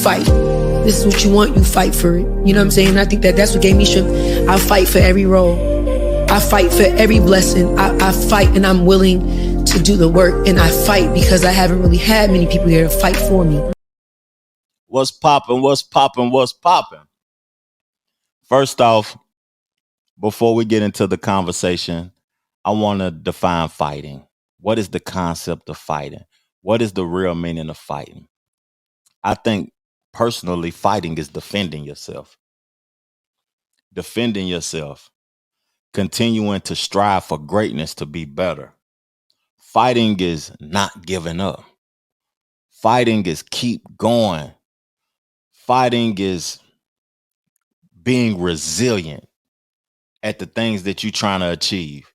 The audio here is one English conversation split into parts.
fight. This is what you want, you fight for it. You know what I'm saying? I think that's what gave me strength. I fight for every role. I fight for every blessing. I fight, and I'm willing to do the work. And I fight because I haven't really had many people here to fight for me. What's poppin'? What's poppin'? What's poppin'? First off, before we get into the conversation, I want to define fighting. What is the concept of fighting? What is the real meaning of fighting? I think personally, fighting is defending yourself. Defending yourself. Continuing to strive for greatness, to be better. Fighting is not giving up. Fighting is keep going. Fighting is being resilient at the things that you're trying to achieve.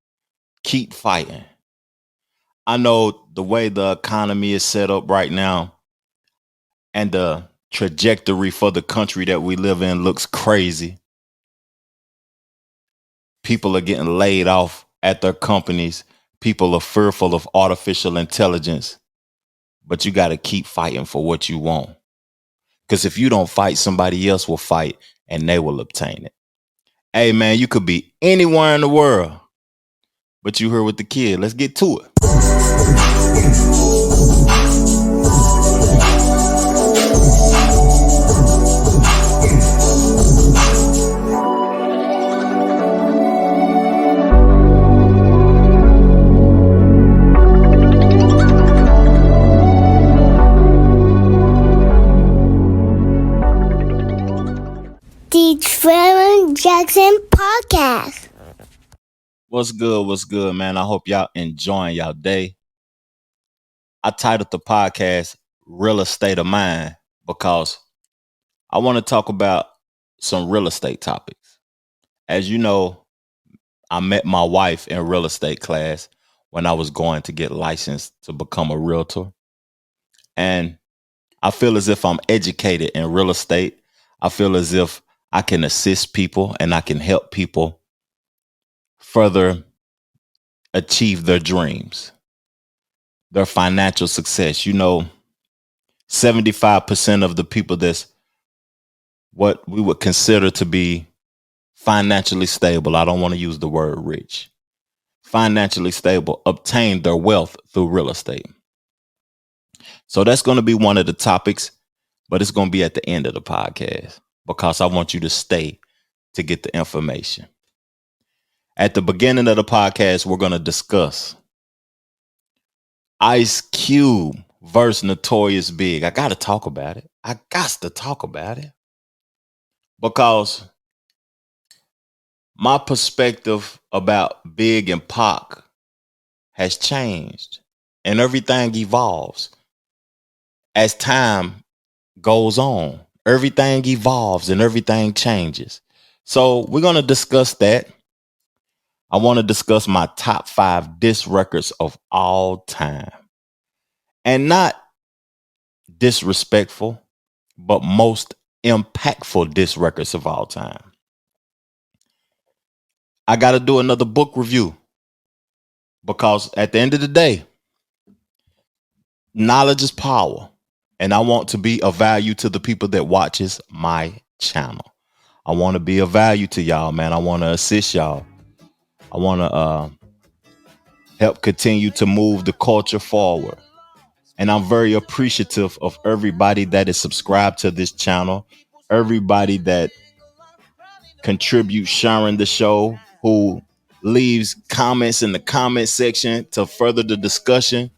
Keep fighting. I know the way the economy is set up right now and the trajectory for the country that we live in looks crazy. People are getting laid off at their companies. People are fearful of artificial intelligence. But you got to keep fighting for what you want. Because if you don't fight, somebody else will fight and they will obtain it. Hey, man, you could be anywhere in the world, but you here with the kid. Let's get to it. The Trevor Jackson Podcast. What's good? What's good, man? I hope y'all enjoying y'all day. I titled the podcast Real Estate of Mind because I want to talk about some real estate topics. As you know, I met my wife in real estate class when I was going to get licensed to become a realtor. And I feel as if I'm educated in real estate. I feel as if I can assist people and I can help people further achieve their dreams, their financial success. You know, 75% of the people that's what we would consider to be financially stable, I don't want to use the word rich, financially stable, obtain their wealth through real estate. So that's going to be one of the topics, but it's going to be at the end of the podcast because I want you to stay to get the information. At the beginning of the podcast, we're going to discuss Ice Cube versus Notorious Big. I got to talk about it. Because my perspective about Big and Pac has changed and everything evolves. As time goes on, everything evolves and everything changes. So we're going to discuss that. I want to discuss my top 5 diss records of all time. And not disrespectful, but most impactful diss records of all time. I got to do another book review because at the end of the day, knowledge is power. And I want to be of value to the people that watches my channel. I want to be of value to y'all, man. I want to assist y'all. I want to help continue to move the culture forward. And I'm very appreciative of everybody that is subscribed to this channel, everybody that contributes sharing the show, who leaves comments in the comment section to further the discussion.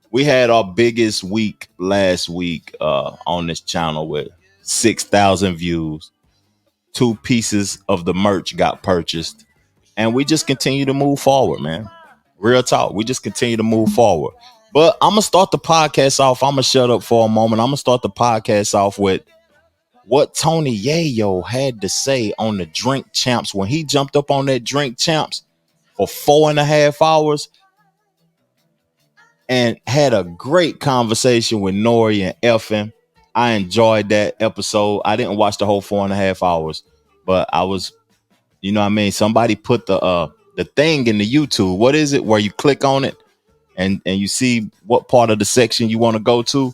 We had our biggest week last week on this channel with 6,000 views. 2 pieces of the merch got purchased. And we just continue to move forward, man. Real talk. We just continue to move forward. But I'm going to start the podcast off. I'm going to shut up for a moment. I'm going to start the podcast off with what Tony Yayo had to say on the Drink Champs when he jumped up on that Drink Champs for 4.5 hours and had a great conversation with Nori and Effin. I enjoyed that episode. I didn't watch the whole 4.5 hours, but I was, you know what I mean? Somebody put the thing in the YouTube. What is it? Where you click on it and you see what part of the section you want to go to.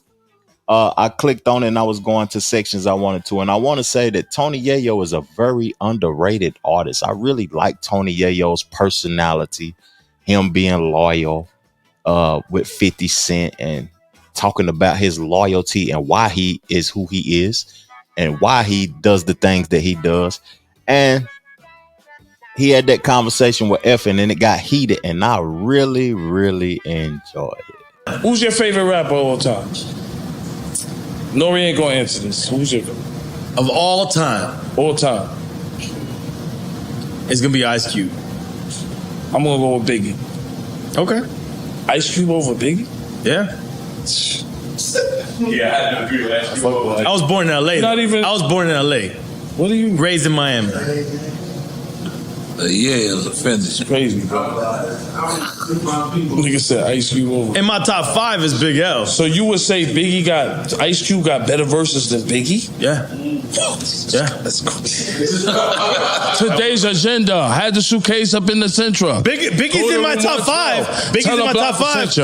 I clicked on it and I was going to sections I wanted to. And I want to say that Tony Yayo is a very underrated artist. I really like Tony Yayo's personality, him being loyal with 50 Cent and talking about his loyalty and why he is who he is and why he does the things that he does. And he had that conversation with F and then it got heated and I really, really enjoyed it. Who's your favorite rapper of all time? Nori ain't gonna answer this. Who's your favorite? Of all time, it's gonna be Ice Cube. I'm gonna go with Biggie. Okay. Ice Cube over Biggie? Yeah. Yeah, I agree with that. I was born in LA. I was born in LA. What are you? Raised in Miami. Yeah, it's offensive. It's crazy, bro. Nigga said Ice Cube over. In my top 5 is Big L. So you would say Ice Cube got better verses than Biggie? Yeah. Yeah. That's cool. Today's agenda had the suitcase up in the Centra. Biggie's in my top 5. Biggie's in my top 5.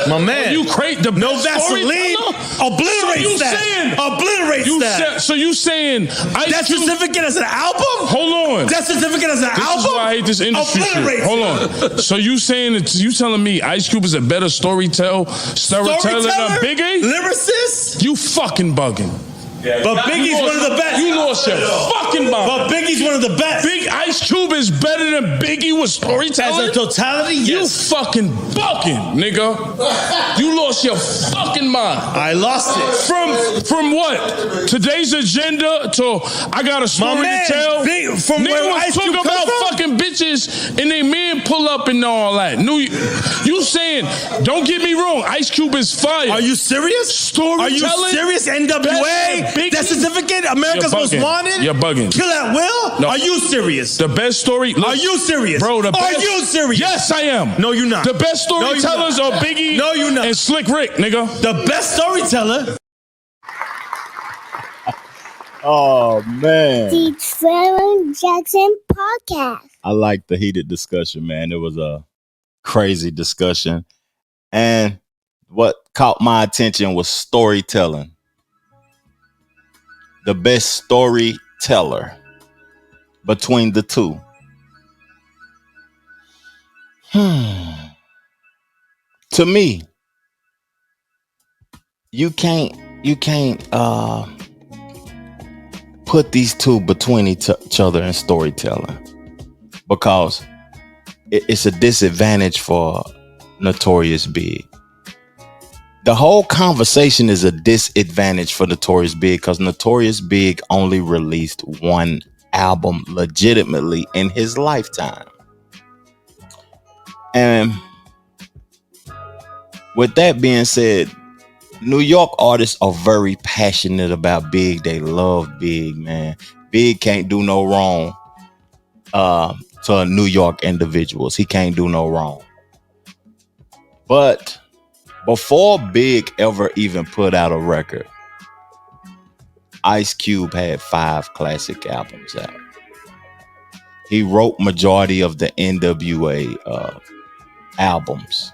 My man. You create the no Vaseline. Obliterate that. So you saying Death Certificate as an album? Hold on. Death Certificate as an album? This is why I hate this industry shit. Hold on. So you telling me Ice Cube is a better storyteller than Biggie? Lyricist? You fucking bugging. Yeah, but Biggie's one of the best. You lost your fucking mind. But Biggie's one of the best. Big Ice Cube is better than Biggie with storytelling? As a totality, yes. You fucking bugging, nigga. You lost your fucking mind. I lost it. From what? Today's agenda to I got a story to tell? From nigga where was Ice talking Cube about come from? fucking bitches and they men pull up and all that. You saying, don't get me wrong, Ice Cube is fire. Are you serious? Storytelling? Are you serious? NWA? Death Certificate? America's Most Wanted? You're bugging. Kill at Will? No. Are you serious? The best story. Are you serious? Bro, Are you serious? Yes, I am. No, you're not. The best storytellers are Biggie no, you're not. and Slick Rick, nigga. The best storyteller. Oh man. The Trevor Jackson Podcast. I like the heated discussion, man. It was a crazy discussion. And what caught my attention was storytelling. The best storyteller between the two. To me, you can't put these two between each other in storytelling because it's a disadvantage for Notorious Big. The whole conversation is a disadvantage for Notorious Big because Notorious Big only released one album legitimately in his lifetime. And with that being said, New York artists are very passionate about Big. They love Big, man. Big can't do no wrong to New York individuals. He can't do no wrong. But before Big ever even put out a record, Ice Cube had 5 classic albums out. He wrote majority of the NWA albums,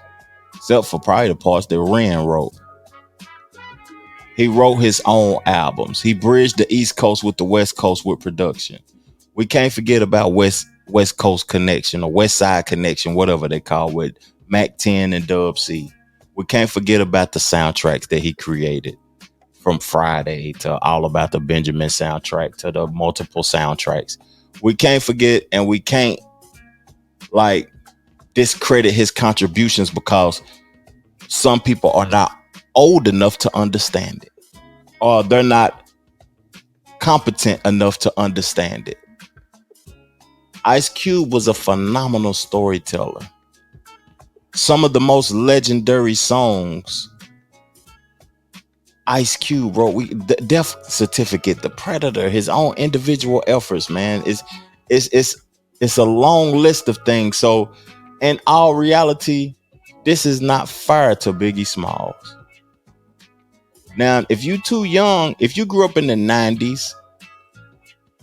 except for probably the parts that Ren wrote. He wrote his own albums. He bridged the East Coast with the West Coast with production. We can't forget about West Coast Connection or West Side Connection, whatever they call with Mac 10 and Dub C. We can't forget about the soundtracks that he created, from Friday to All About the Benjamin soundtrack to the multiple soundtracks. We can't forget and we can't discredit his contributions because some people are not old enough to understand it, or they're not competent enough to understand it. Ice Cube was a phenomenal storyteller. Some of the most legendary songs Ice Cube wrote, the Death Certificate, The Predator, his own individual efforts, man, it's a long list of things. So in all reality, this is not fair to Biggie Smalls. Now, if you too young, if you grew up in the 90s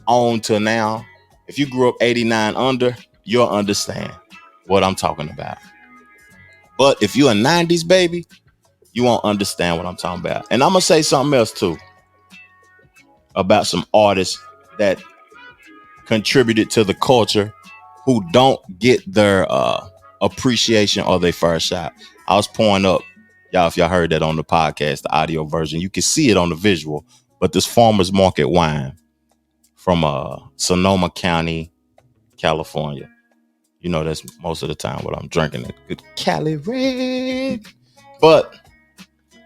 on to now, if you grew up 89 under, you'll understand what I'm talking about. But if you're a 90s baby, you won't understand what I'm talking about. And I'm gonna say something else too about some artists that contributed to the culture who don't get their appreciation or their first shot. I was pouring up, y'all, if y'all heard that on the podcast, the audio version, you can see it on the visual, but this farmer's market wine from Sonoma County, California. You know, that's most of the time what I'm drinking, a good Cali Red. But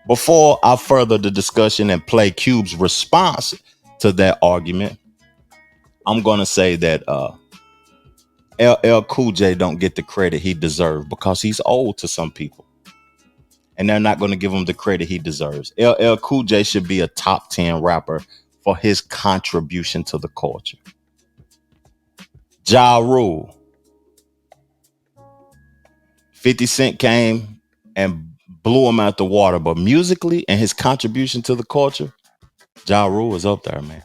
before I further the discussion and play Cube's response to that argument, I'm going to say that LL Cool J don't get the credit he deserves because he's old to some people. And they're not going to give him the credit he deserves. LL Cool J should be a top 10 rapper for his contribution to the culture. Ja Rule. 50 Cent came and blew him out the water, but musically and his contribution to the culture, Ja Rule is up there, man.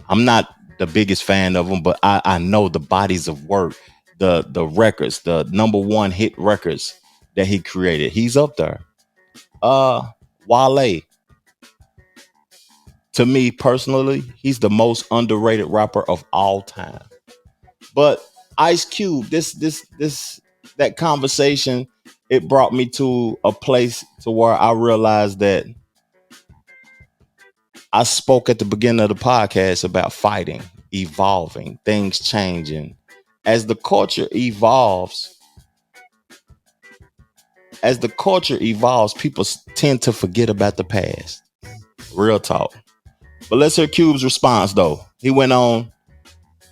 I'm not the biggest fan of him, but I know the bodies of work, the records, the number one hit records that he created. He's up there. Wale. To me personally, he's the most underrated rapper of all time. But Ice Cube, that conversation, it brought me to a place to where I realized that I spoke at the beginning of the podcast about fighting, evolving, things changing. As the culture evolves, people tend to forget about the past. Real talk. But let's hear Cube's response, though. He went on,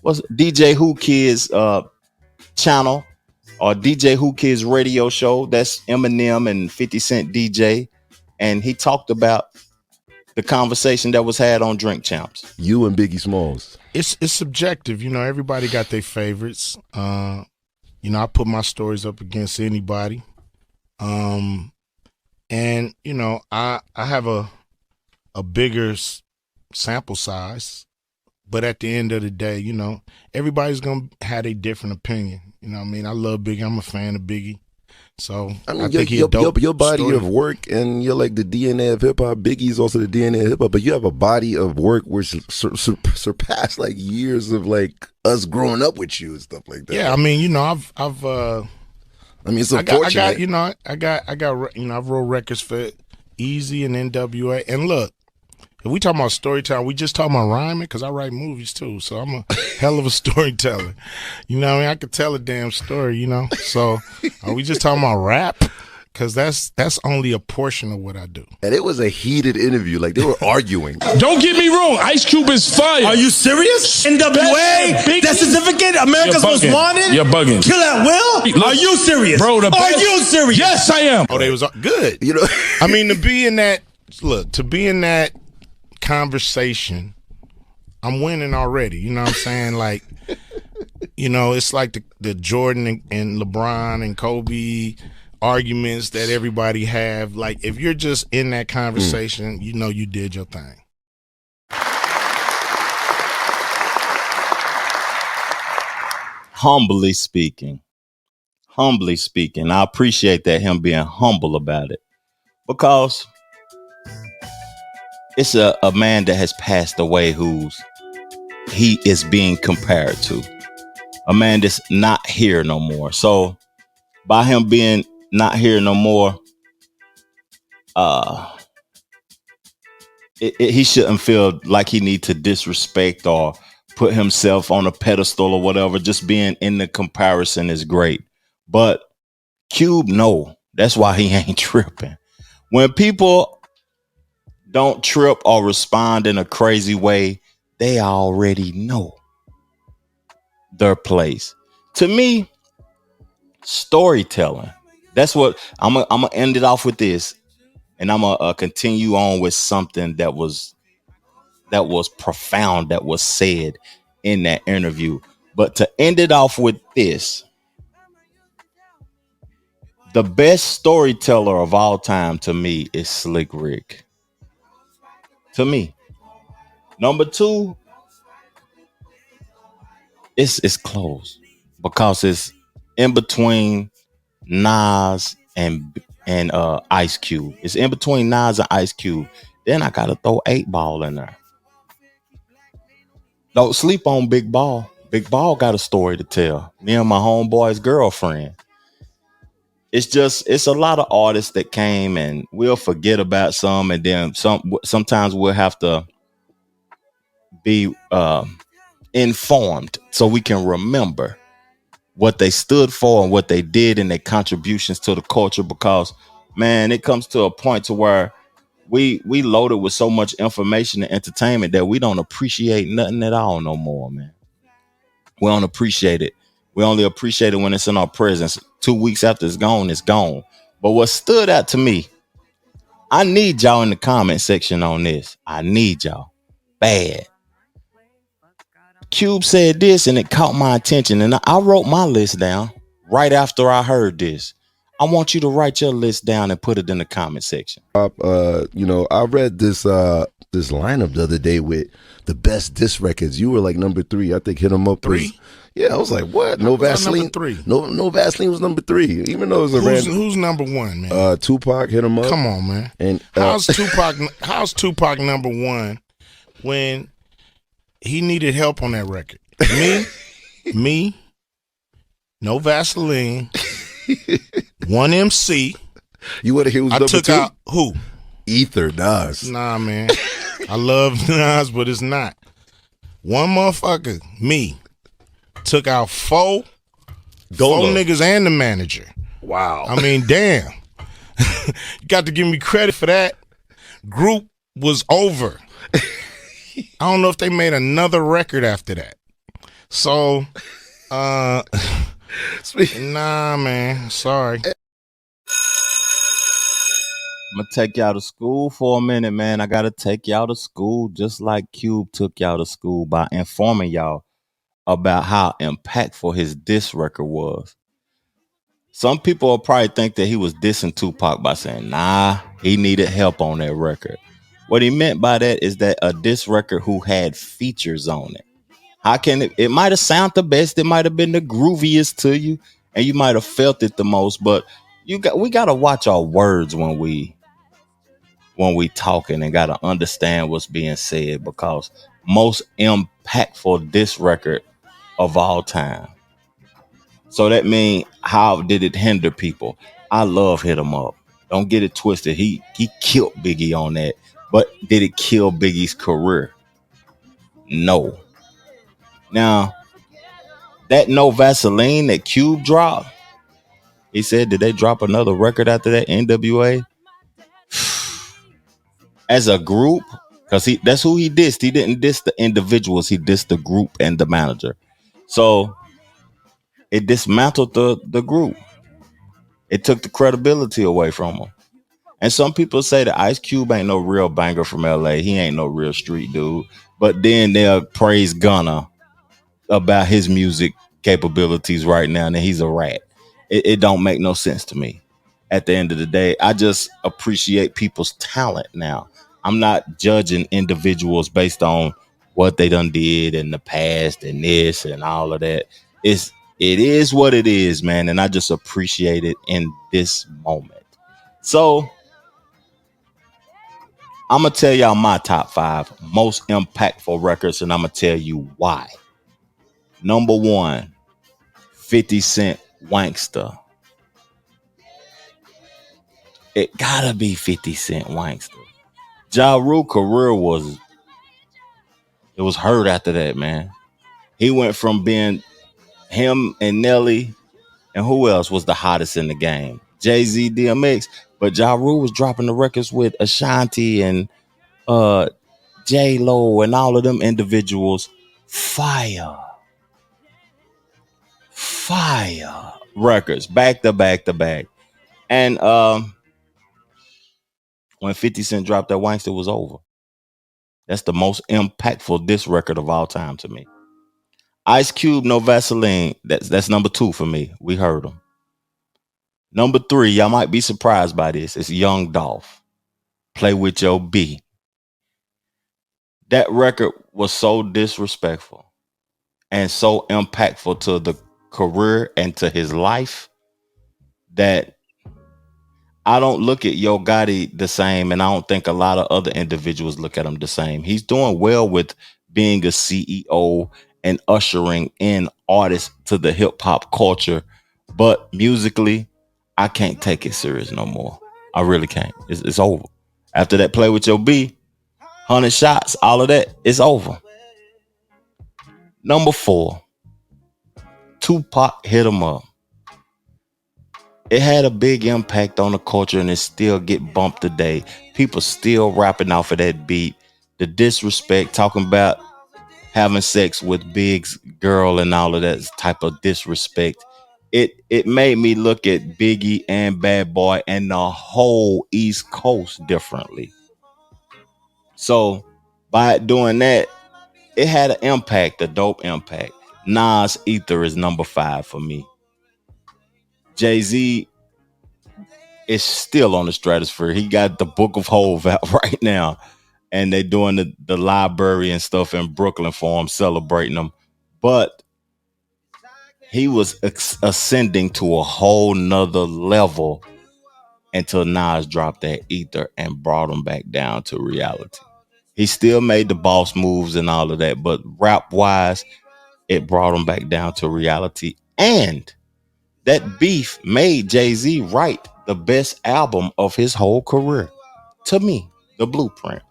what's DJ Who Kids channel or DJ Who Kids radio show. That's Eminem and 50 Cent DJ. And he talked about the conversation that was had on Drink Champs. You and Biggie Smalls. It's subjective. You know, everybody got their favorites. You know, I put my stories up against anybody. And, you know, I have a bigger sample size. But at the end of the day, you know, everybody's going to have a different opinion. You know what I mean? I love Biggie. I'm a fan of Biggie. So I mean, I think he's dope. Your body of work, and you're like the DNA of hip hop. Biggie's also the DNA of hip hop, but you have a body of work which surpassed like years of like us growing up with you and stuff like that. Yeah, I mean, you know, I've I mean, it's unfortunate. I've wrote records for Easy and NWA. And look, if we talking about storytelling, we just talking about rhyming, because I write movies too. So I'm a hell of a storyteller. You know what I mean? I could tell a damn story, you know? So are we just talking about rap? Because that's only a portion of what I do. And it was a heated interview. Like, they were arguing. Don't get me wrong. Ice Cube is fire. Are you serious? NWA? Death certificate? America's Most Wanted? You're bugging. Kill at Will? Are you serious? Bro, Are you serious? Yes, I am. Oh, they was good. You know? I mean, to be in that conversation, I'm winning already. You know what I'm saying? Like, you know, it's like the Jordan and LeBron and Kobe arguments that everybody have. Like, if you're just in that conversation, you know you did your thing. Humbly speaking, I appreciate that, him being humble about it, because it's a man that has passed away he is being compared to. A man that's not here no more. So by him being not here no more, he shouldn't feel like he need to disrespect or put himself on a pedestal or whatever. Just being in the comparison is great. But Cube, no. That's why he ain't tripping. When people don't trip or respond in a crazy way, they already know their place. To me, storytelling. That's what I'm gonna end it off with this, and I'm gonna continue on with something that was profound that was said in that interview. But to end it off with this, the best storyteller of all time to me is Slick Rick. To me, number two, it's close because it's in between Nas and and Ice Cube. It's in between Nas and Ice Cube. Then I gotta throw 8 Ball in there. Don't sleep on Big Ball. Big Ball got a story to tell. Me and my homeboy's girlfriend. It's a lot of artists that came and we'll forget about some, and then sometimes we'll have to be informed so we can remember what they stood for and what they did and their contributions to the culture, because man, it comes to a point to where we loaded with so much information and entertainment that we don't appreciate nothing at all no more, man. We don't appreciate it. We only appreciate it when it's in our presence. 2 weeks after it's gone, it's gone. But what stood out to me, I need y'all in the comment section on this. I need y'all bad. Cube said this and it caught my attention, and I wrote my list down right after I heard this. I want you to write your list down and put it in the comment section. I read this lineup the other day with the best diss records. You were like number 3. I think Hit 'Em Up 3. Yeah, I was like, what? No Vaseline. Number 3. No Vaseline was number 3. Even though it was who's number 1, man? Tupac, Hit 'Em Up. Come on, man. And how's Tupac number 1 when he needed help on that record? Me, no Vaseline, 1 MC. You want to hear who's number 2? I took out who? Ether, Nas. Nah, man. I love Nas, but it's not. One motherfucker, me, took out 4 niggas and the manager. Wow. I mean, damn. You got to give me credit for that. Group was over. I don't know if they made another record after that. So, nah, man. Sorry. I'm gonna take y'all to school for a minute, man. I gotta take y'all to school just like Cube took y'all to school by informing y'all about how impactful his diss record was. Some people will probably think that he was dissing Tupac by saying, nah, he needed help on that record. What he meant by that is that a diss record who had features on it. How can it might have sounded the best, it might have been the grooviest to you, and you might have felt it the most, but we gotta watch our words when we talking and gotta understand what's being said, because most impactful diss record of all time. So that means, how did it hinder people? I love Hit 'Em Up. Don't get it twisted. He killed Biggie on that. But did it kill Biggie's career? No. Now, that No Vaseline that Cube dropped, he said, did they drop another record after that, NWA? As a group, because that's who he dissed. He didn't diss the individuals. He dissed the group and the manager. So it dismantled the group. It took the credibility away from him. And some people say that Ice Cube ain't no real banger from LA. He ain't no real street dude. But then they'll praise Gunna about his music capabilities right now, and he's a rat. It don't make no sense to me. At the end of the day, I just appreciate people's talent now. I'm not judging individuals based on what they done did in the past and this and all of that. It is what it is, man, and I just appreciate it in this moment. So I'm gonna tell y'all my top 5 most impactful records, and I'm gonna tell you why. Number 1, 50 Cent, Wanksta. It gotta be 50 Cent, Wanksta. Ja Rule career was hurt after that, man. He went from being him and Nelly, and who else was the hottest in the game? Jay-Z, DMX, but Ja Rule was dropping the records with Ashanti and J-Lo and all of them individuals. Fire records, back to back to back. And when 50 Cent dropped that Wanksta, it was over. That's the most impactful diss record of all time to me. Ice Cube, No Vaseline. That's number 2 for me. We heard him. Number 3, y'all might be surprised by this. It's Young Dolph. Play With Your B. That record was so disrespectful and so impactful to the career and to his life that I don't look at Yo Gotti the same, and I don't think a lot of other individuals look at him the same. He's doing well with being a CEO and ushering in artists to the hip hop culture, but musically, I can't take it serious no more. I really can't. It's over. After that play with your B, 100 shots, all of that, it's over. Number 4, Tupac Hit 'Em Up. It had a big impact on the culture and it still get bumped today. People still rapping off of that beat. The disrespect, talking about having sex with Big's girl and all of that type of disrespect. It made me look at Biggie and Bad Boy and the whole East Coast differently. So by doing that, it had an impact, a dope impact. Nas Ether is number 5 for me. Jay-Z is still on the stratosphere. He got the Book of Hove out right now. And they doing the library and stuff in Brooklyn for him, celebrating him. But he was ascending to a whole nother level until Nas dropped that Ether and brought him back down to reality. He still made the boss moves and all of that, but rap wise, it brought him back down to reality. And that beef made Jay-Z write the best album of his whole career. To me, The Blueprint.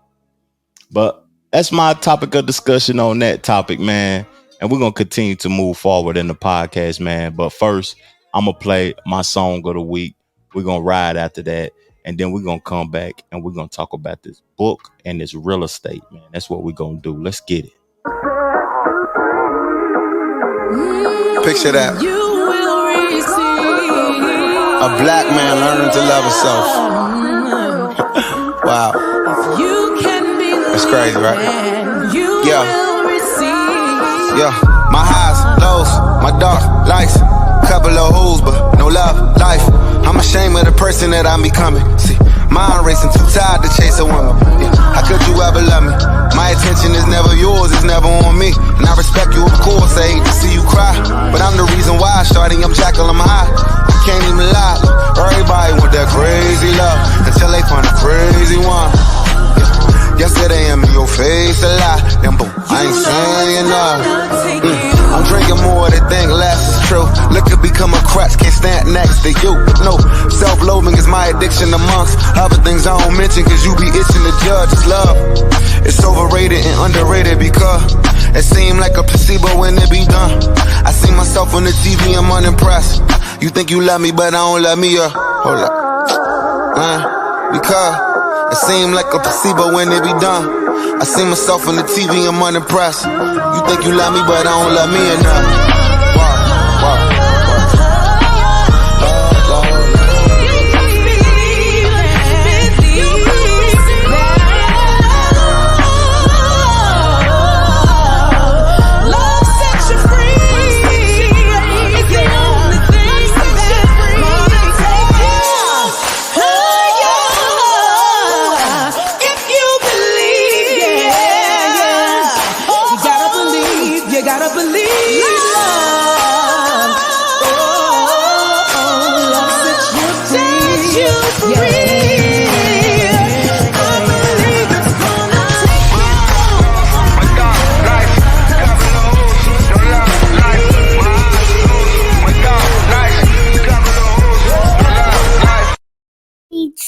But that's my topic of discussion on that topic, man. And we're going to continue to move forward in the podcast, man. But first, I'm going to play my song of the week. We're going to ride after that. And then we're going to come back and we're going to talk about this book and this real estate, man. That's what we're going to do. Let's get it. Picture that. A black man learning to love himself. Wow. That's crazy, right? Yeah. Yeah. My highs, lows, my dark lights. Couple of hoes, but no love, life. I'm ashamed of the person that I'm becoming. See, mind racing, too tired to chase a woman. Yeah. How could you ever love me? My attention is never yours, it's never on me. And I respect you, of course, I hate to see you cry. But I'm the reason why, starting I'm Jackal, I'm high. I can't even lie. Everybody want that crazy love until they find a crazy one. Yesterday I'm in your face a lot. Then boom, I ain't saying enough. I'm drinking more to think less is true. Liquor become a crutch, can't stand next to you. No, self-loathing is my addiction amongst other things I don't mention, cause you be itching to judge. It's love. It's overrated and underrated because it seemed like a placebo when it be done. I see myself on the TV, I'm unimpressed. You think you love me, but I don't love me, hold up. Because it seemed like a placebo when it be done. I see myself on the TV, I'm unimpressed. You think you love me, but I don't love me enough. Wow.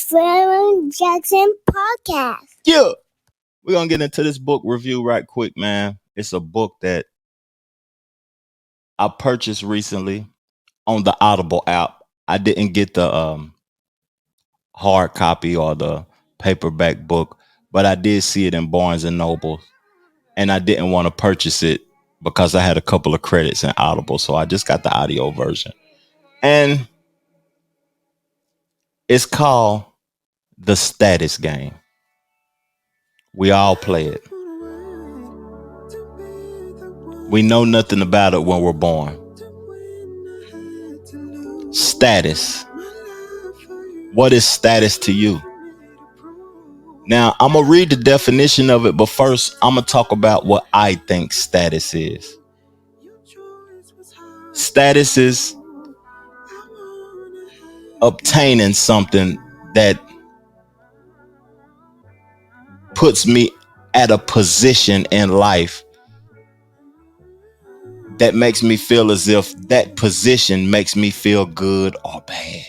Trevor Jackson Podcast. Yeah. We're going to get into this book review right quick, man. It's a book that I purchased recently on the Audible app. I didn't get the hard copy or the paperback book, but I did see it in Barnes and Noble, and I didn't want to purchase it because I had a couple of credits in Audible, so I just got the audio version. And it's called The Status Game. We all play it. We know nothing about it when we're born. Status. What is status to you? Now, I'm going to read the definition of it, but first, I'm going to talk about what I think status is. Status is obtaining something that puts me at a position in life that makes me feel as if that position makes me feel good or bad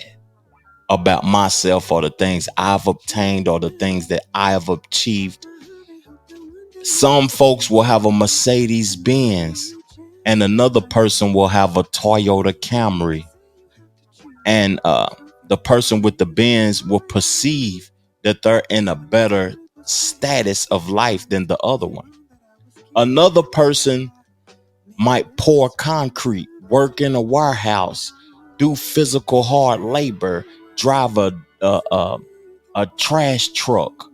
about myself or the things I've obtained or the things that I have achieved. Some folks will have a Mercedes Benz and another person will have a Toyota Camry. And the person with the Benz will perceive that they're in a better status of life than the other one. Another person might pour concrete, work in a warehouse, do physical hard labor, drive a trash truck,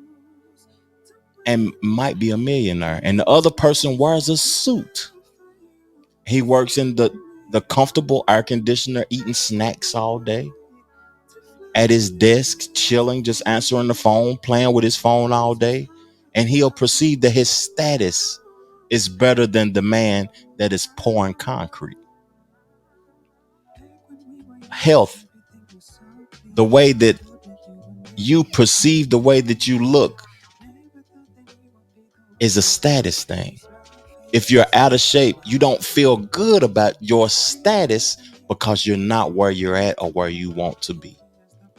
and might be a millionaire. And the other person wears a suit. He works in the comfortable air conditioner, eating snacks all day, at his desk, chilling, just answering the phone, playing with his phone all day. And he'll perceive that his status is better than the man that is pouring concrete. Health, the way that you perceive the way that you look, is a status thing. If you're out of shape, you don't feel good about your status because you're not where you're at or where you want to be.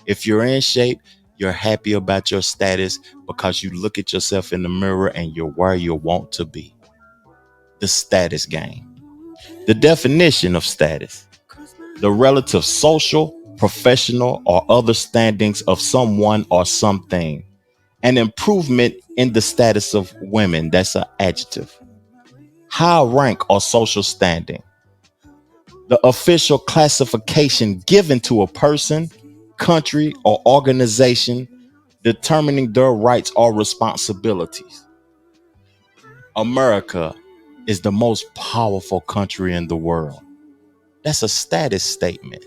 If you're in shape, you're happy about your status because you look at yourself in the mirror and you're where you want to be. The status game. The definition of status: the relative social, professional, or other standings of someone or something. An improvement in the status of women. That's an adjective. High rank or social standing. The official classification given to a person, country, or organization determining their rights or responsibilities. America is the most powerful country in the world. That's a status statement.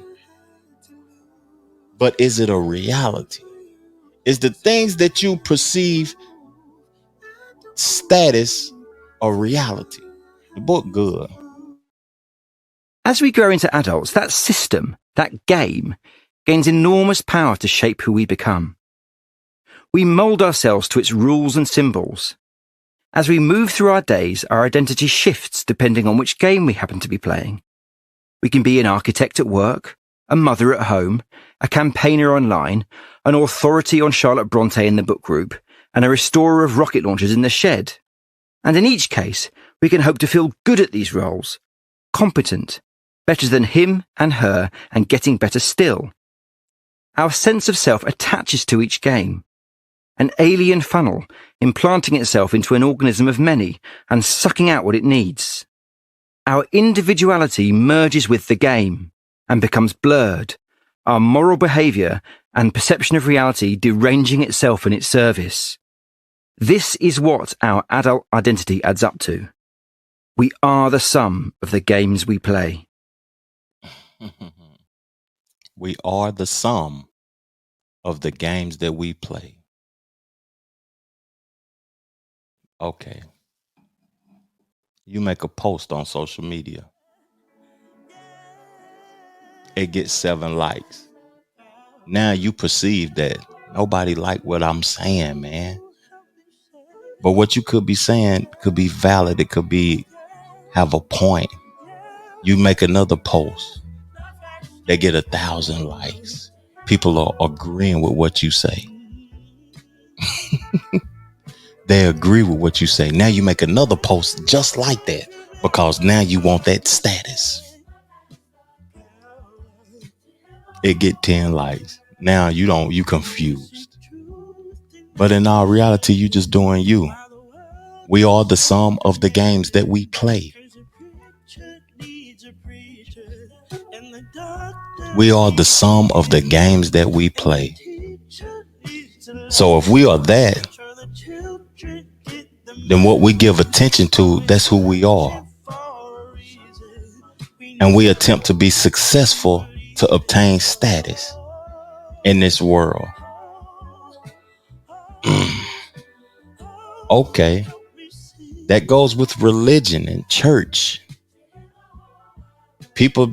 But is it a reality? Is the things that you perceive status a reality? The book good. As we grow into adults, that system, that game, gains enormous power to shape who we become. We mould ourselves to its rules and symbols. As we move through our days, our identity shifts depending on which game we happen to be playing. We can be an architect at work, a mother at home, a campaigner online, an authority on Charlotte Bronte in the book group, and a restorer of rocket launchers in the shed. And in each case, we can hope to feel good at these roles, competent, better than him and her, and getting better still. Our sense of self attaches to each game. An alien funnel, implanting itself into an organism of many and sucking out what it needs. Our individuality merges with the game and becomes blurred, our moral behaviour and perception of reality deranging itself in its service. This is what our adult identity adds up to. We are the sum of the games we play. We are the sum of the games that we play. Okay. You make a post on social media. It gets 7 likes. Now you perceive that nobody liked what I'm saying, man. But what you could be saying could be valid. It could be have a point. You make another post. They get 1,000 likes. People are agreeing with what you say. They agree with what you say. Now you make another post just like that because now you want that status. It get 10 likes. Now you confused. But in our reality, you just doing you. We are the sum of the games that we play. We are the sum of the games that we play. So if we are that, then what we give attention to, that's who we are. And we attempt to be successful to obtain status in this world. Okay. That goes with religion and church. People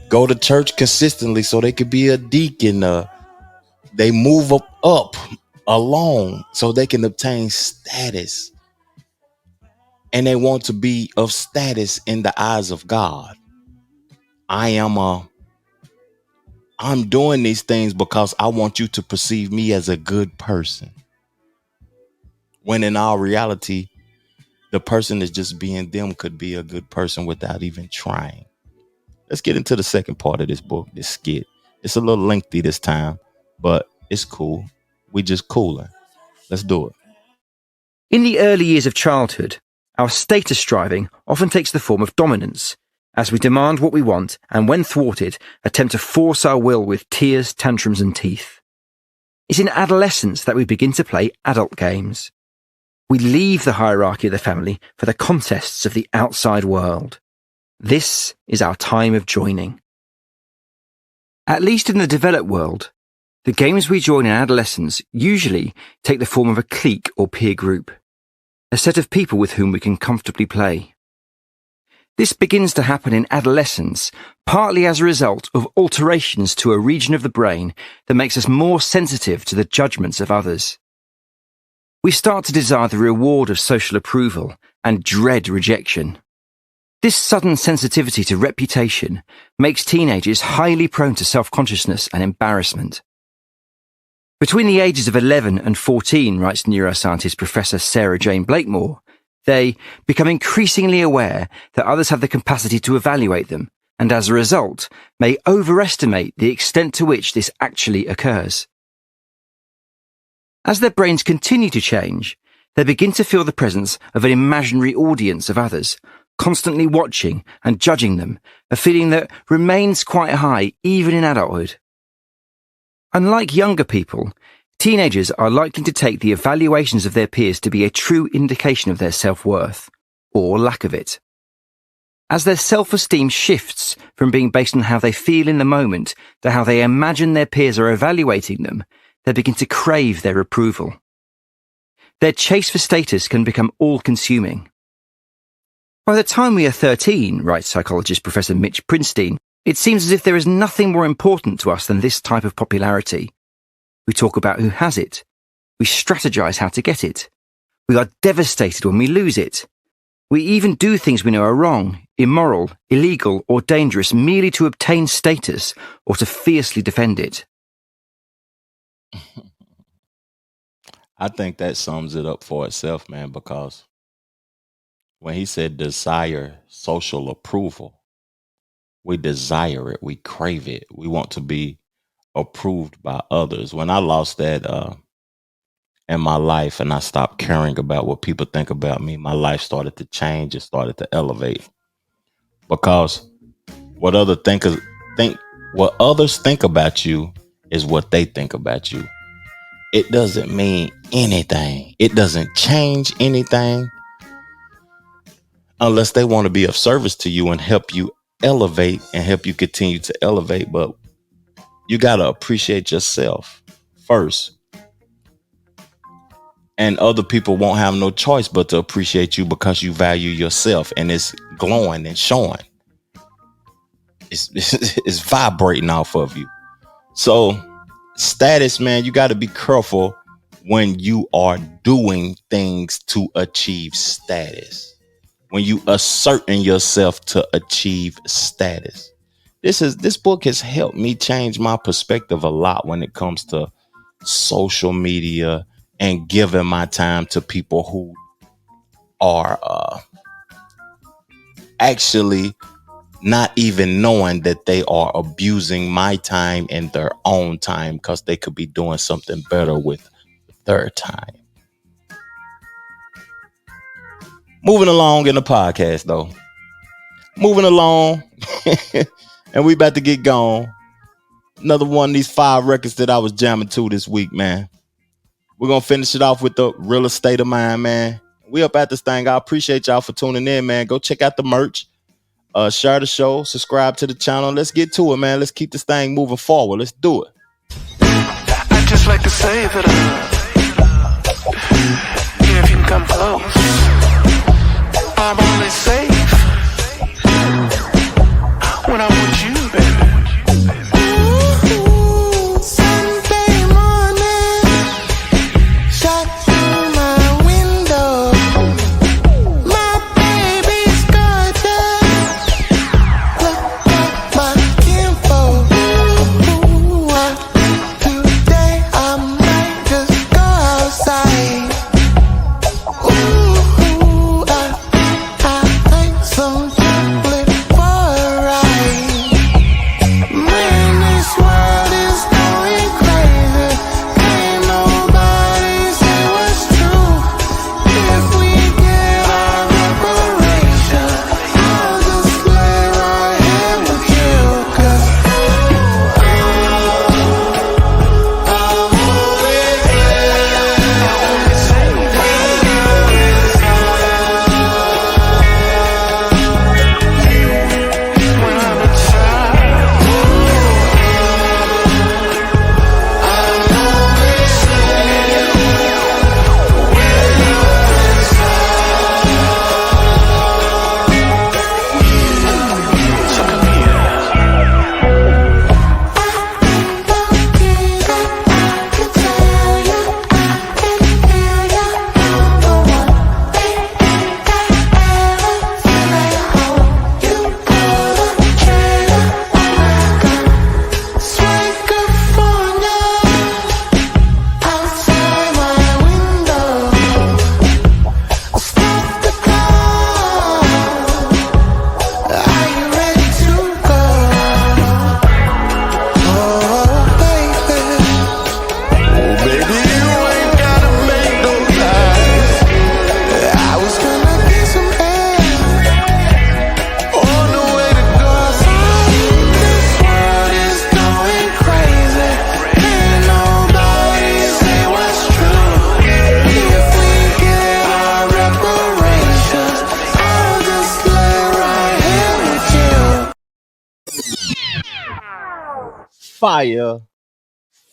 go to church consistently so they could be a deacon, a They move up along so they can obtain status. And they want to be of status in the eyes of God. I'm doing these things because I want you to perceive me as a good person. When in all reality, the person that's just being them could be a good person without even trying. Let's get into the second part of this book, this skit. It's a little lengthy this time, but it's cool. We just cooler. Let's do it. In the early years of childhood, our status striving often takes the form of dominance, as we demand what we want and, when thwarted, attempt to force our will with tears, tantrums and teeth. It's in adolescence that we begin to play adult games. We leave the hierarchy of the family for the contests of the outside world. This is our time of joining. At least in the developed world, the games we join in adolescence usually take the form of a clique or peer group, a set of people with whom we can comfortably play. This begins to happen in adolescence, partly as a result of alterations to a region of the brain that makes us more sensitive to the judgments of others. We start to desire the reward of social approval and dread rejection. This sudden sensitivity to reputation makes teenagers highly prone to self-consciousness and embarrassment. Between the ages of 11 and 14, writes neuroscientist Professor Sarah Jane Blakemore, they become increasingly aware that others have the capacity to evaluate them, and as a result, may overestimate the extent to which this actually occurs. As their brains continue to change, they begin to feel the presence of an imaginary audience of others, constantly watching and judging them, a feeling that remains quite high even in adulthood. Unlike younger people, teenagers are likely to take the evaluations of their peers to be a true indication of their self-worth, or lack of it. As their self-esteem shifts from being based on how they feel in the moment to how they imagine their peers are evaluating them, they begin to crave their approval. Their chase for status can become all-consuming. By the time we are 13, writes psychologist Professor Mitch Prinstein, it seems as if there is nothing more important to us than this type of popularity. We talk about who has it. We strategize how to get it. We are devastated when we lose it. We even do things we know are wrong, immoral, illegal, or dangerous merely to obtain status or to fiercely defend it. I think that sums it up for itself, man, because when he said desire social approval, we desire it, we crave it, we want to be approved by others. When I lost that in my life and I stopped caring about what people think about me, my life started to change. It started to elevate, because what others think about you is what they think about you. It doesn't mean anything. It doesn't change anything unless they want to be of service to you and help you elevate and help you continue to elevate. But you got to appreciate yourself first. And other people won't have no choice but to appreciate you because you value yourself, and it's glowing and showing. It's vibrating off of you. So status, man, you got to be careful when you are doing things to achieve status. When you asserting yourself to achieve status. This book has helped me change my perspective a lot when it comes to social media and giving my time to people who are actually not even knowing that they are abusing my time and their own time, because they could be doing something better with their time. Moving along in the podcast, though. Moving along. And we about to get gone. Another one of these 5 records that I was jamming to this week, man. We're going to finish it off with the Real Estate of Mind, man. We up at this thing. I appreciate y'all for tuning in, man. Go check out the merch. Share the show. Subscribe to the channel. Let's get to it, man. Let's keep this thing moving forward. Let's do it. I just like to say that if you can come close, I'm only safe when I'm with you, baby. Ooh, Sunday morning.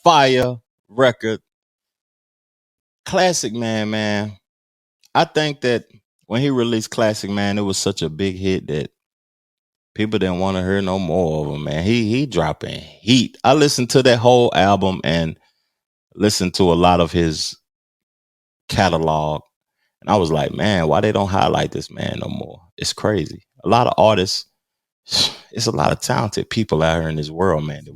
fire record. Classic Man. I think that when he released Classic Man, it was such a big hit that people didn't want to hear no more of him, man. He dropping heat. I listened to that whole album and listened to a lot of his catalog. And I was like, man, why they don't highlight this man no more? It's crazy. A lot of artists, it's a lot of talented people out here in this world, man, that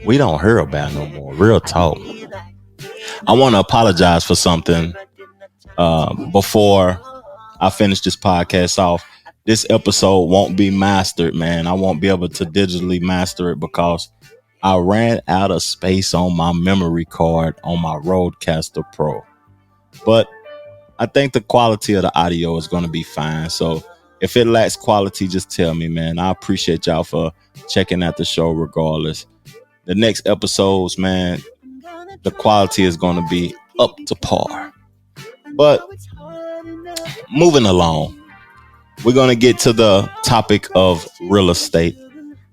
we don't hear about no more. Real talk. I want to apologize for something before I finish this podcast off. This episode won't be mastered, man. I won't be able to digitally master it because I ran out of space on my memory card on my Rodecaster Pro. But I think the quality of the audio is going to be fine. So if it lacks quality, just tell me, man. I appreciate y'all for checking out the show regardless. The next episodes, man, the quality is going to be up to par. But moving along, we're going to get to the topic of real estate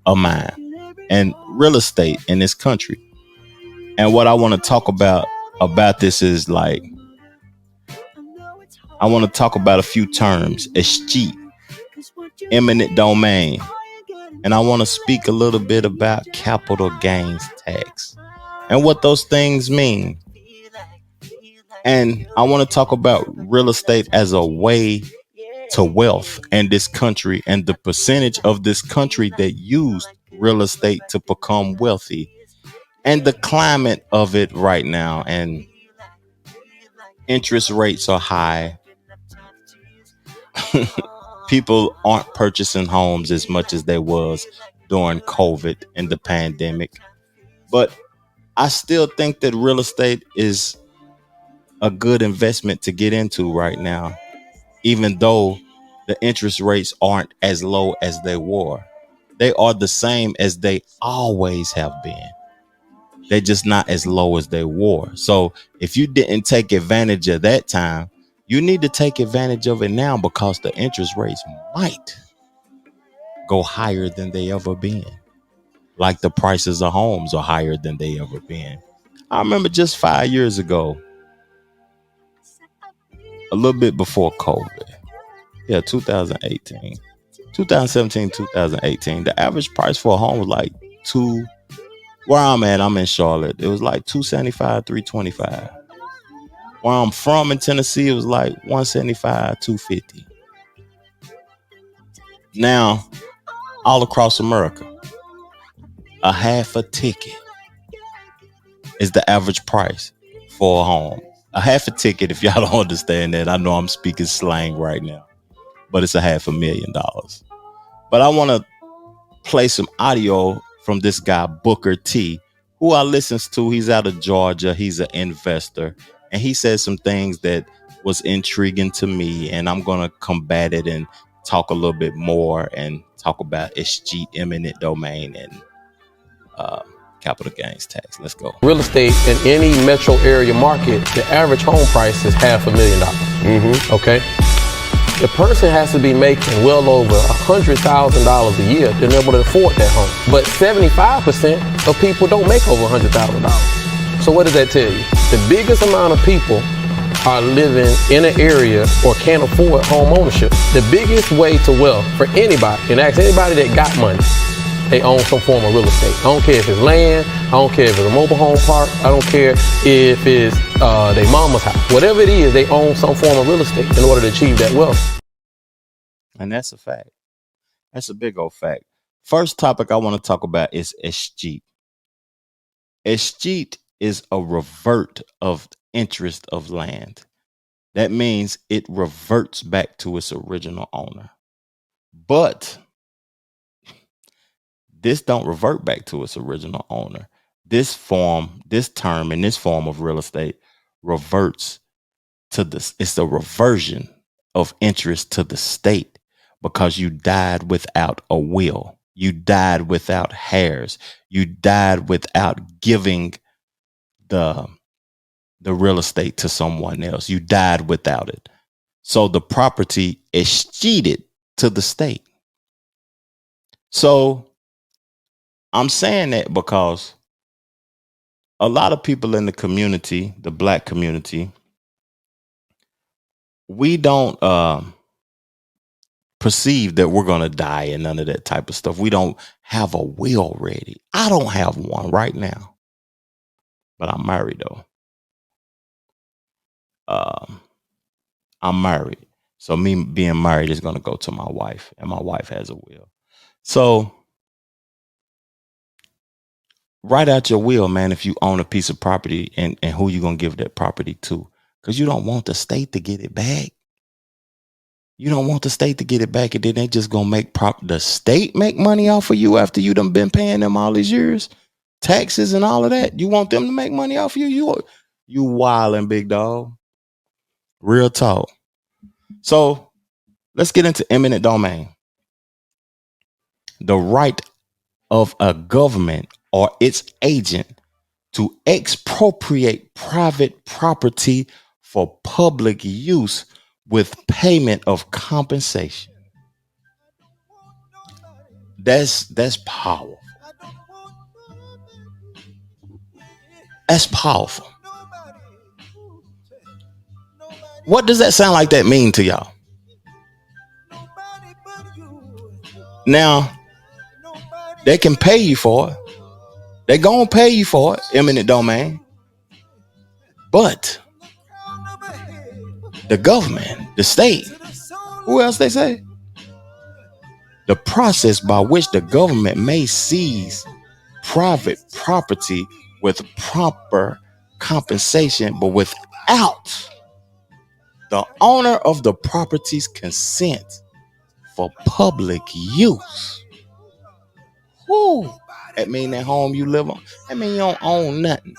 of mine and real estate in this country. And what I want to talk about this is like, I want to talk about a few terms: escheat, eminent domain, and I want to speak a little bit about capital gains tax and what those things mean. And I want to talk about real estate as a way to wealth in this country and the percentage of this country that used real estate to become wealthy and the climate of it right now. And interest rates are high. People aren't purchasing homes as much as they was during COVID and the pandemic. But I still think that real estate is a good investment to get into right now, even though the interest rates aren't as low as they were. They are the same as they always have been. They're just not as low as they were. So if you didn't take advantage of that time, you need to take advantage of it now, because the interest rates might go higher than they ever been. Like the prices of homes are higher than they ever been. I remember just 5 years ago, a little bit before COVID. Yeah, 2017, 2018. The average price for a home was like where I'm at, I'm in Charlotte. It was like $275, $325. Where I'm from in Tennessee, it was like $175, $250. Now, all across America, a half a ticket is the average price for a home. A half a ticket, if y'all don't understand that, I know I'm speaking slang right now, but it's $500,000. But I want to play some audio from this guy, Booker T, who I listens to. He's out of Georgia. He's an investor. And he said some things that was intriguing to me. And I'm going to combat it and talk a little bit more and talk about escheat, eminent domain, and capital gains tax. Let's go. Real estate in any metro area market, the average home price is $500,000. Mm-hmm. Okay? The person has to be making well over $100,000 a year to be able to afford that home. But 75% of people don't make over $100,000. So what does that tell you? The biggest amount of people are living in an area or can't afford home ownership. The biggest way to wealth for anybody, and ask anybody that got money, they own some form of real estate. I don't care if it's land, I don't care if it's a mobile home park, I don't care if it's their mama's house. Whatever it is, they own some form of real estate in order to achieve that wealth. And that's a fact. That's a big old fact. First topic I want to talk about is escheat. Escheat is a revert of interest of land. That means it reverts back to its original owner. But this don't revert back to its original owner. This term in this form of real estate reverts to this. It's a reversion of interest to the state, because you died without a will. You died without heirs. You died without giving the real estate to someone else. You died without it. So the property is cheated to the state. So I'm saying that because a lot of people in the community, the black community, we don't perceive that we're going to die and none of that type of stuff. We don't have a will ready. I don't have one right now, but I'm married though. I'm married. So me being married is going to go to my wife, and my wife has a will. So write out your will, man, if you own a piece of property and who you going to give that property to. Because you don't want the state to get it back. You don't want the state to get it back, and then they just going to make the state make money off of you after you done been paying them all these years. Taxes and all of that. You want them to make money off you? You wildin', big dog. Real talk. So let's get into eminent domain. The right of a government or its agent to expropriate private property for public use with payment of compensation. That's powerful. That's powerful. What does that sound like that mean to y'all? Now, they can pay you for it. They're going to pay you for it, eminent domain. But the government, the state, who else they say? The process by which the government may seize private property with proper compensation, but without the owner of the property's consent for public use. Whoo! That mean that home you live on. That mean you don't own nothing.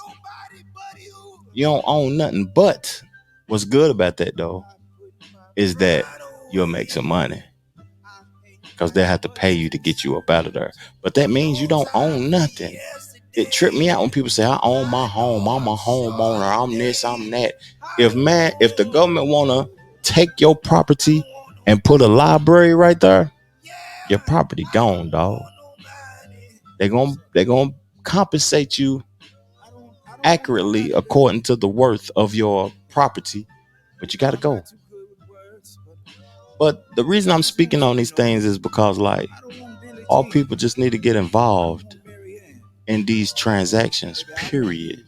You don't own nothing. But what's good about that though is that you'll make some money, because they'll have to pay you to get you up out of there. But that means you don't own nothing. It tripped me out when people say, I own my home, I'm a homeowner, I'm this, I'm that. If the government wanna take your property and put a library right there, your property gone, dog. They're gonna compensate you accurately according to the worth of your property, but you gotta go. But the reason I'm speaking on these things is because, like, all people just need to get involved in these transactions, period.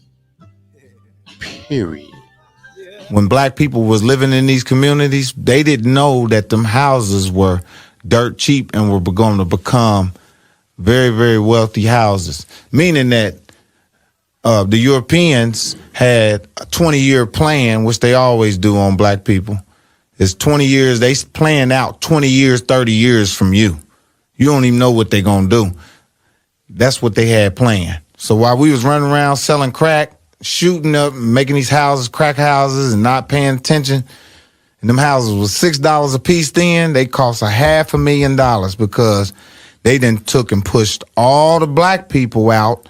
When black people was living in these communities, they didn't know that them houses were dirt cheap and were going to become very, very wealthy houses. Meaning that the Europeans had a 20-year plan, which they always do on black people. It's 20 years. They plan out 20 years, 30 years from you. You don't even know what they're going to do. That's what they had planned. So while we was running around selling crack, shooting up, making these houses, crack houses, and not paying attention, and them houses was $6 a piece then, they cost $500,000 because they then took and pushed all the black people out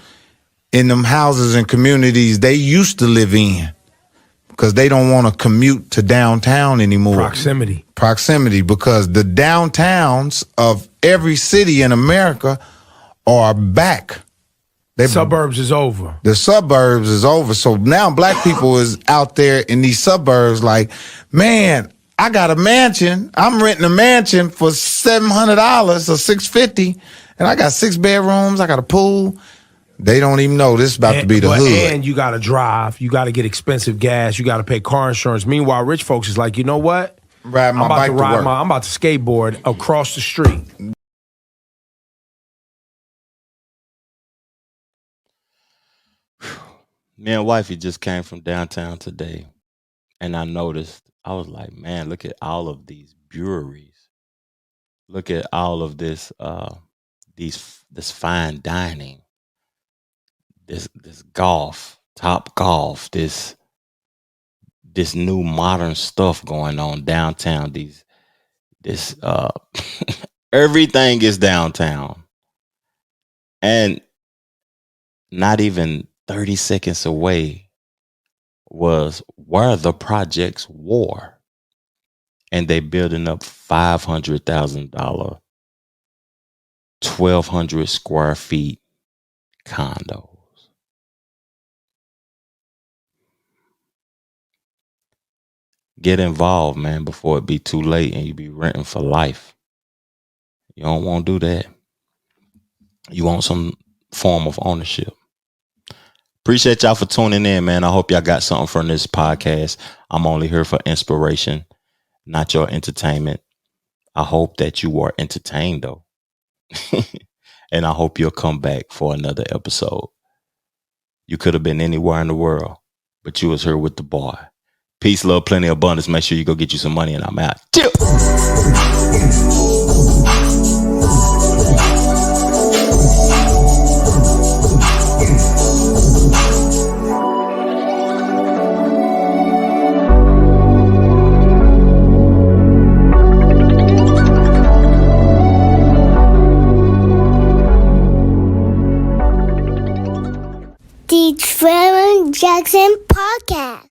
in them houses and communities they used to live in, because they don't want to commute to downtown anymore. Proximity, because the downtowns of every city in America are back. Suburbs is over. The suburbs is over. So now black people is out there in these suburbs like, man, I got a mansion. I'm renting a mansion for $700 or $650, and I got 6 bedrooms. I got a pool. They don't even know this is about to be the hood. And you got to drive. You got to get expensive gas. You got to pay car insurance. Meanwhile, rich folks is like, you know what? Ride my bike to work. I'm about to skateboard across the street. Me and wifey just came from downtown today, and I noticed, I was like, man, look at all of these breweries. Look at all of this this fine dining. This golf, Top Golf, this new modern stuff going on downtown. This everything is downtown. And not even 30 seconds away was where the projects were. And they building up $500,000, 1,200 square feet condos. Get involved, man, before it be too late and you be renting for life. You don't want to do that. You want some form of ownership. Appreciate y'all for tuning in, man. I hope y'all got something from this podcast. I'm only here for inspiration, not your entertainment. I hope that you are entertained, though. And I hope you'll come back for another episode. You could have been anywhere in the world, but you was here with the boy. Peace, love, plenty, abundance. Make sure you go get you some money and I'm out. Chill. The Trevor Jackson Podcast.